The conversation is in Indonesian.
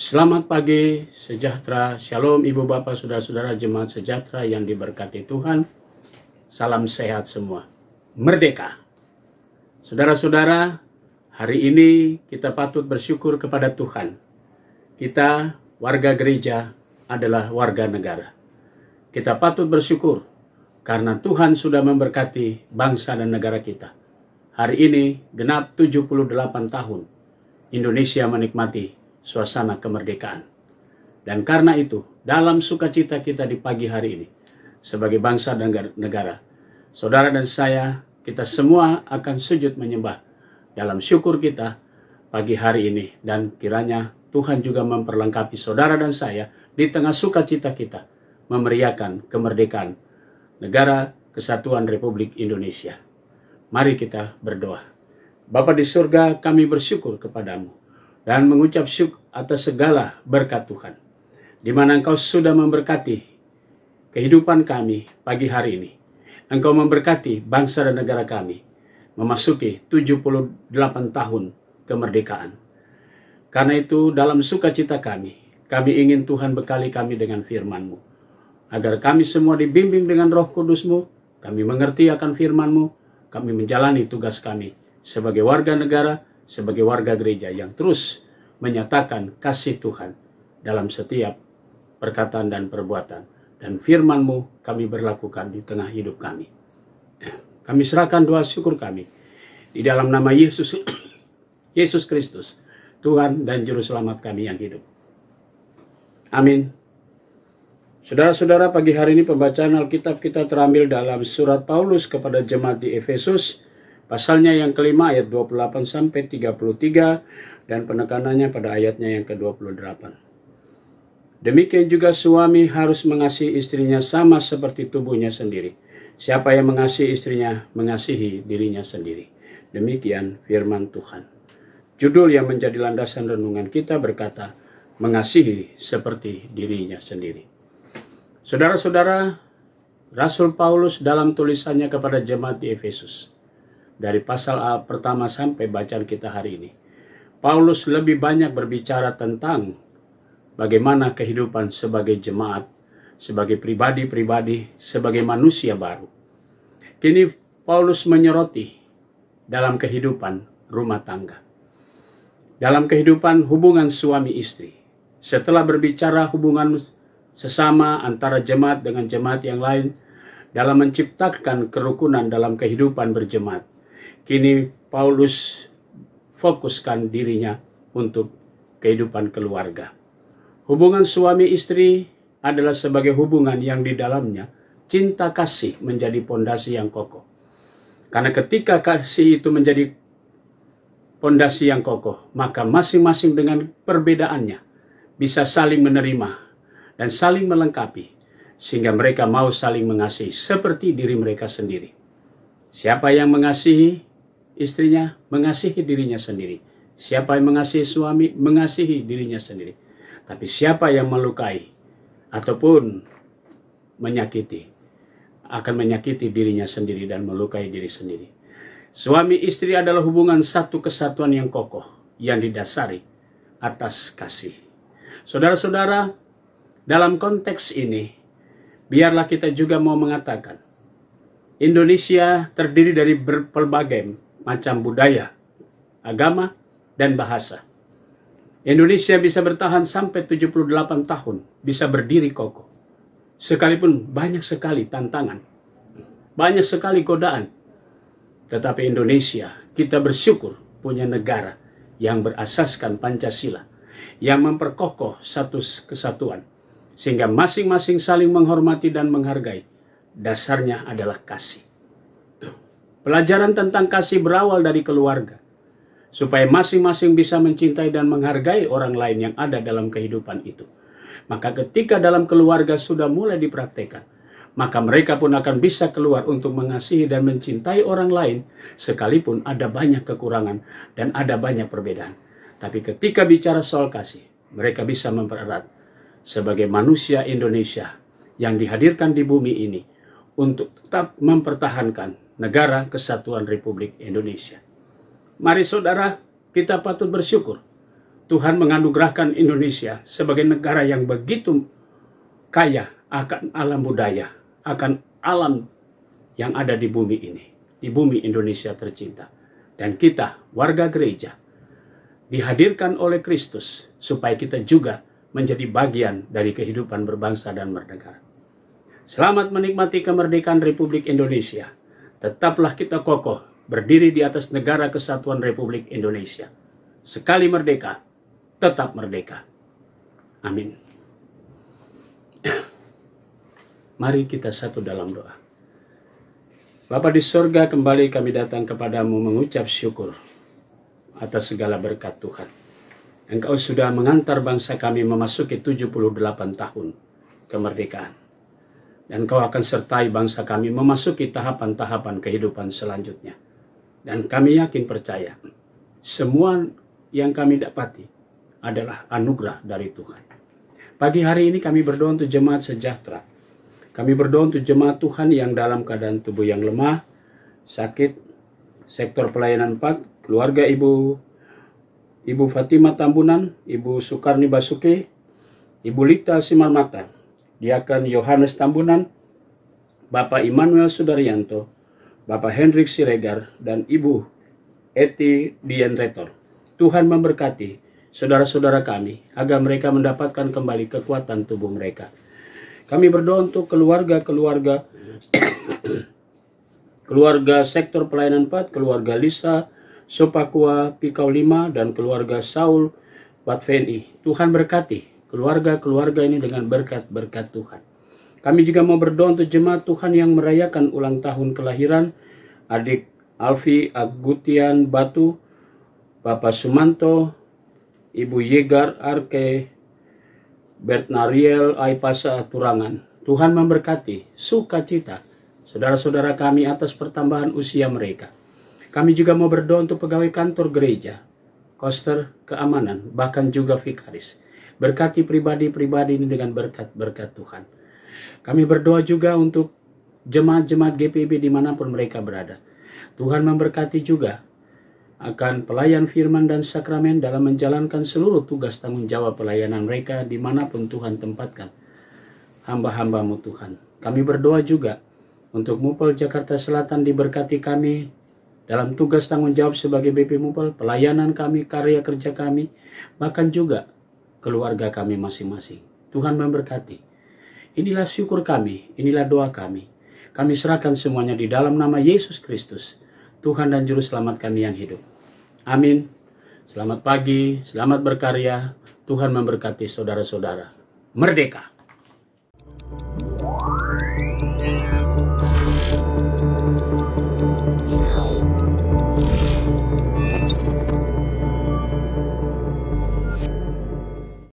Selamat pagi, sejahtera, shalom ibu bapak, saudara-saudara jemaat sejahtera yang diberkati Tuhan. Salam sehat semua. Merdeka. Saudara-saudara, hari ini kita patut bersyukur kepada Tuhan. Kita, warga gereja, adalah warga negara. Kita patut bersyukur karena Tuhan sudah memberkati bangsa dan negara kita. Hari ini genap 78 tahun Indonesia menikmati suasana kemerdekaan. Dan karena itu, dalam sukacita kita di pagi hari ini, sebagai bangsa dan negara, saudara dan saya, kita semua akan sujud menyembah dalam syukur kita pagi hari ini. Dan kiranya Tuhan juga memperlengkapi saudara dan saya di tengah sukacita kita, memeriahkan kemerdekaan negara Kesatuan Republik Indonesia. Mari kita berdoa. Bapa di surga, kami bersyukur kepadamu dan mengucap syukur atas segala berkat Tuhan, di mana Engkau sudah memberkati kehidupan kami pagi hari ini. Engkau memberkati bangsa dan negara kami memasuki 78 tahun kemerdekaan. Karena itu dalam sukacita kami ingin Tuhan bekali kami dengan firman-Mu, agar kami semua dibimbing dengan Roh Kudus-Mu, kami mengerti akan firman-Mu, kami menjalani tugas kami sebagai warga negara, sebagai warga gereja yang terus menyatakan kasih Tuhan dalam setiap perkataan dan perbuatan. Dan firman-Mu kami berlakukan di tengah hidup kami. Kami serahkan doa syukur kami di dalam nama Yesus Kristus, Tuhan dan Juru Selamat kami yang hidup. Amin. Saudara-saudara, pagi hari ini pembacaan Alkitab kita terambil dalam surat Paulus kepada jemaat di Efesus, pasalnya yang kelima ayat 28 sampai 33 dan penekanannya pada ayatnya yang ke-28. Demikian juga suami harus mengasihi istrinya sama seperti tubuhnya sendiri. Siapa yang mengasihi istrinya mengasihi dirinya sendiri. Demikian firman Tuhan. Judul yang menjadi landasan renungan kita berkata, mengasihi seperti dirinya sendiri. Saudara-saudara, Rasul Paulus dalam tulisannya kepada jemaat di Efesus, dari pasal pertama sampai bacaan kita hari ini, Paulus lebih banyak berbicara tentang bagaimana kehidupan sebagai jemaat, sebagai pribadi-pribadi, sebagai manusia baru. Kini Paulus menyoroti dalam kehidupan rumah tangga, dalam kehidupan hubungan suami istri. Setelah berbicara hubungan sesama antara jemaat dengan jemaat yang lain, dalam menciptakan kerukunan dalam kehidupan berjemaat, kini Paulus fokuskan dirinya untuk kehidupan keluarga. Hubungan suami istri adalah sebagai hubungan yang di dalamnya cinta kasih menjadi pondasi yang kokoh. Karena ketika kasih itu menjadi pondasi yang kokoh, maka masing-masing dengan perbedaannya bisa saling menerima dan saling melengkapi, sehingga mereka mau saling mengasihi seperti diri mereka sendiri. Siapa yang mengasihi istrinya, mengasihi dirinya sendiri. Siapa yang mengasihi suami, mengasihi dirinya sendiri. Tapi siapa yang melukai ataupun menyakiti, akan menyakiti dirinya sendiri dan melukai diri sendiri. Suami istri adalah hubungan satu kesatuan yang kokoh, yang didasari atas kasih. Saudara-saudara, dalam konteks ini, biarlah kita juga mau mengatakan, Indonesia terdiri dari berbagai macam budaya, agama, dan bahasa. Indonesia bisa bertahan sampai 78 tahun, bisa berdiri kokoh. Sekalipun banyak sekali tantangan, banyak sekali godaan. Tetapi Indonesia, kita bersyukur punya negara yang berasaskan Pancasila, yang memperkokoh satu kesatuan, sehingga masing-masing saling menghormati dan menghargai. Dasarnya adalah kasih. Pelajaran tentang kasih berawal dari keluarga, supaya masing-masing bisa mencintai dan menghargai orang lain yang ada dalam kehidupan itu. Maka ketika dalam keluarga sudah mulai dipraktekkan, maka mereka pun akan bisa keluar untuk mengasihi dan mencintai orang lain, sekalipun ada banyak kekurangan dan ada banyak perbedaan. Tapi ketika bicara soal kasih, mereka bisa mempererat sebagai manusia Indonesia yang dihadirkan di bumi ini untuk tetap mempertahankan negara Kesatuan Republik Indonesia. Mari saudara, kita patut bersyukur Tuhan menganugerahkan Indonesia sebagai negara yang begitu kaya akan alam budaya, akan alam yang ada di bumi ini, di bumi Indonesia tercinta. Dan kita, warga gereja, dihadirkan oleh Kristus supaya kita juga menjadi bagian dari kehidupan berbangsa dan bernegara. Selamat menikmati kemerdekaan Republik Indonesia. Tetaplah kita kokoh berdiri di atas negara kesatuan Republik Indonesia. Sekali merdeka, tetap merdeka. Amin. Mari kita satu dalam doa. Bapa di sorga, kembali kami datang kepadamu mengucap syukur atas segala berkat Tuhan. Engkau sudah mengantar bangsa kami memasuki 78 tahun kemerdekaan. Dan Engkau akan sertai bangsa kami memasuki tahapan-tahapan kehidupan selanjutnya. Dan kami yakin percaya, semua yang kami dapati adalah anugerah dari Tuhan. Pagi hari ini kami berdoa untuk jemaat sejahtera. Kami berdoa untuk jemaat Tuhan yang dalam keadaan tubuh yang lemah, sakit, sektor pelayanan 4, keluarga Ibu Fatima Tambunan, Ibu Sukarni Basuki, Ibu Lita Simarmata, Diakan Yohanes Tambunan, Bapak Immanuel Sudaryanto, Bapak Hendrik Siregar, dan Ibu Eti Dienretor. Tuhan memberkati saudara-saudara kami agar mereka mendapatkan kembali kekuatan tubuh mereka. Kami berdoa untuk keluarga sektor pelayanan 4, keluarga Lisa Sopakua Pikau 5, dan keluarga Saul Batfeni. Tuhan berkati keluarga-keluarga ini dengan berkat-berkat Tuhan. Kami juga mau berdoa untuk jemaat Tuhan yang merayakan ulang tahun kelahiran adik Alfi Agutian Batu, Bapak Sumanto, Ibu Yegar Arke Bertnariel Aipasa Turangan. Tuhan memberkati sukacita saudara-saudara kami atas pertambahan usia mereka. Kami juga mau berdoa untuk pegawai kantor gereja, koster keamanan, bahkan juga vikaris. Berkati pribadi-pribadi ini dengan berkat-berkat Tuhan. Kami berdoa juga untuk jemaat-jemaat GPIB dimanapun mereka berada. Tuhan memberkati juga akan pelayan firman dan sakramen dalam menjalankan seluruh tugas tanggung jawab pelayanan mereka dimanapun Tuhan tempatkan hamba-hambamu Tuhan. Kami berdoa juga untuk Mupol Jakarta Selatan, diberkati kami dalam tugas tanggung jawab sebagai BP Mupol, pelayanan kami, karya kerja kami, bahkan juga keluarga kami masing-masing. Tuhan memberkati. Inilah syukur kami, inilah doa kami. Kami serahkan semuanya di dalam nama Yesus Kristus, Tuhan dan Juru Selamat kami yang hidup. Amin. Selamat pagi, selamat berkarya. Tuhan memberkati saudara-saudara. Merdeka!